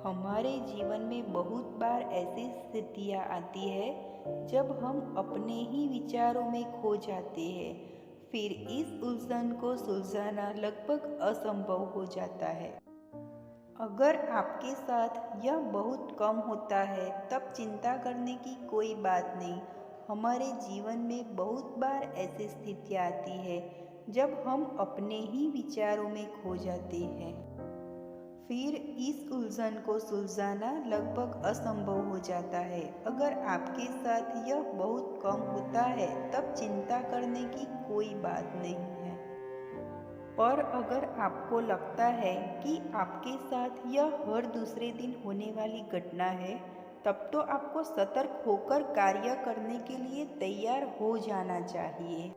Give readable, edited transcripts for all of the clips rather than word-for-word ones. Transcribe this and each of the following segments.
हमारे जीवन में बहुत बार ऐसी स्थितियाँ आती है जब हम अपने ही विचारों में खो जाते हैं। फिर इस उलझन को सुलझाना लगभग असंभव हो जाता है। अगर आपके साथ यह बहुत कम होता है तब चिंता करने की कोई बात नहीं। हमारे जीवन में बहुत बार ऐसी स्थितियाँ आती है जब हम अपने ही विचारों में खो जाते हैं। फिर इस उलझन को सुलझाना लगभग असंभव हो जाता है। अगर आपके साथ यह बहुत कम होता है तब चिंता करने की कोई बात नहीं है। पर अगर आपको लगता है कि आपके साथ यह हर दूसरे दिन होने वाली घटना है, तब तो आपको सतर्क होकर कार्य करने के लिए तैयार हो जाना चाहिए।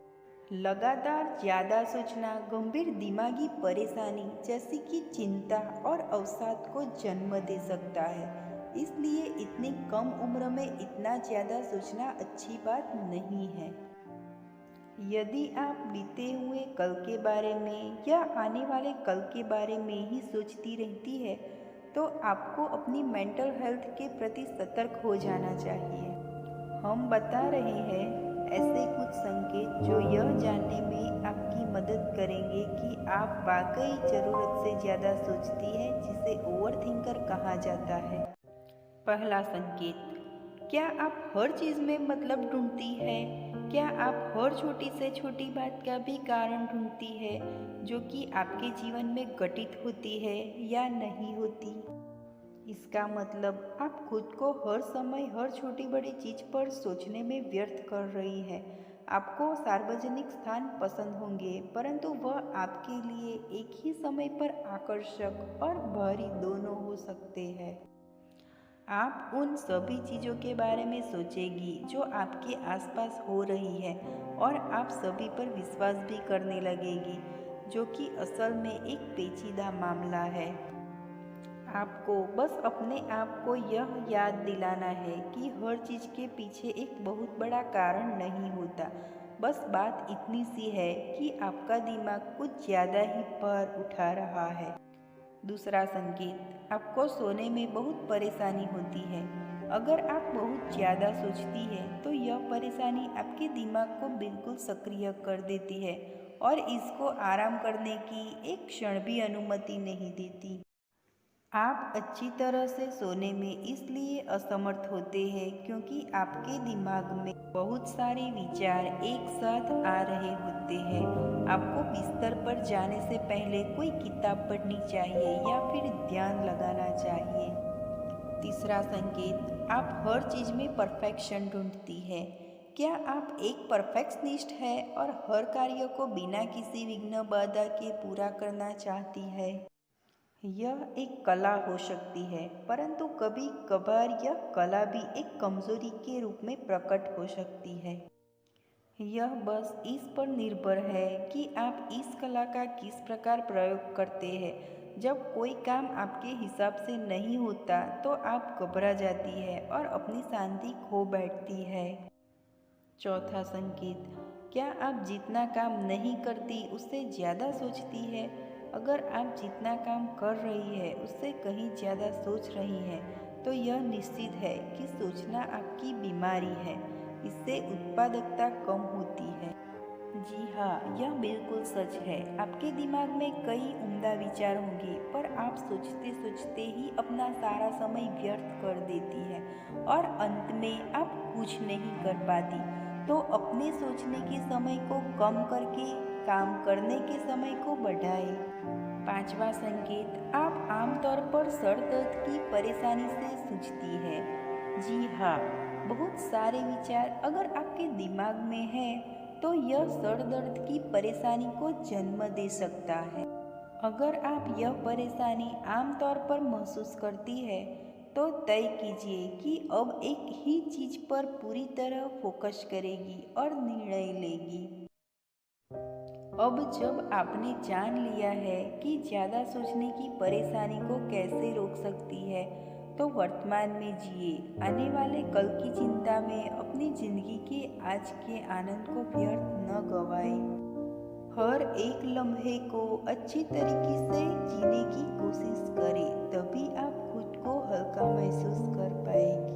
लगातार ज़्यादा सोचना गंभीर दिमागी परेशानी जैसे कि चिंता और अवसाद को जन्म दे सकता है। इसलिए इतनी कम उम्र में इतना ज़्यादा सोचना अच्छी बात नहीं है। यदि आप बीते हुए कल के बारे में या आने वाले कल के बारे में ही सोचती रहती है, तो आपको अपनी मेंटल हेल्थ के प्रति सतर्क हो जाना चाहिए। हम बता रहे हैं ऐसे कुछ संकेत जो यह जानने में आपकी मदद करेंगे कि आप वाकई ज़रूरत से ज़्यादा सोचती हैं, जिसे ओवरथिंकर कहा जाता है। पहला संकेत, क्या आप हर चीज़ में मतलब ढूंढती है? क्या आप हर छोटी से छोटी बात का भी कारण ढूंढती है जो कि आपके जीवन में घटित होती है या नहीं होती? इसका मतलब आप खुद को हर समय हर छोटी बड़ी चीज पर सोचने में व्यर्थ कर रही है। आपको सार्वजनिक स्थान पसंद होंगे, परंतु वह आपके लिए एक ही समय पर आकर्षक और भारी दोनों हो सकते हैं। आप उन सभी चीज़ों के बारे में सोचेगी जो आपके आसपास हो रही है और आप सभी पर विश्वास भी करने लगेगी, जो कि असल में एक पेचीदा मामला है। आपको बस अपने आप को यह याद दिलाना है कि हर चीज़ के पीछे एक बहुत बड़ा कारण नहीं होता। बस बात इतनी सी है कि आपका दिमाग कुछ ज़्यादा ही भार उठा रहा है। दूसरा संकेत, आपको सोने में बहुत परेशानी होती है। अगर आप बहुत ज़्यादा सोचती हैं तो यह परेशानी आपके दिमाग को बिल्कुल सक्रिय कर देती है और इसको आराम करने की एक क्षण भी अनुमति नहीं देती। आप अच्छी तरह से सोने में इसलिए असमर्थ होते हैं क्योंकि आपके दिमाग में बहुत सारे विचार एक साथ आ रहे होते हैं। आपको बिस्तर पर जाने से पहले कोई किताब पढ़नी चाहिए या फिर ध्यान लगाना चाहिए। तीसरा संकेत, आप हर चीज़ में परफेक्शन ढूंढती है। क्या आप एक परफेक्शनिस्ट है और हर कार्य को बिना किसी विघ्न बाधा के पूरा करना चाहती है? यह एक कला हो सकती है, परंतु कभी कभार यह कला भी एक कमजोरी के रूप में प्रकट हो सकती है। यह बस इस पर निर्भर है कि आप इस कला का किस प्रकार प्रयोग करते हैं। जब कोई काम आपके हिसाब से नहीं होता तो आप घबरा जाती है और अपनी शांति खो बैठती है। चौथा संकेत, क्या आप जितना काम नहीं करती उससे ज़्यादा सोचती है? अगर आप जितना काम कर रही है उससे कहीं ज़्यादा सोच रही हैं, तो यह निश्चित है कि सोचना आपकी बीमारी है। इससे उत्पादकता कम होती है। जी हाँ, यह बिल्कुल सच है। आपके दिमाग में कई उम्दा विचार होंगे, पर आप सोचते सोचते ही अपना सारा समय व्यर्थ कर देती है और अंत में आप कुछ नहीं कर पाती। तो अपने सोचने के समय को कम करके काम करने के समय को बढ़ाएं। पांचवा संकेत, आप आमतौर पर सर दर्द की परेशानी से जूझती है। जी हाँ, बहुत सारे विचार अगर आपके दिमाग में हैं तो यह सर दर्द की परेशानी को जन्म दे सकता है। अगर आप यह परेशानी आमतौर पर महसूस करती है तो तय कीजिए कि अब एक ही चीज पर पूरी तरह फोकस करेगी और निर्णय लेगी। अब जब आपने जान लिया है कि ज़्यादा सोचने की परेशानी को कैसे रोक सकती है, तो वर्तमान में जिए। आने वाले कल की चिंता में अपनी जिंदगी के आज के आनंद को व्यर्थ न गवाएं। हर एक लम्हे को अच्छी तरीके से जीने की कोशिश करें, तभी आप खुद को महसूस कर पाएगी।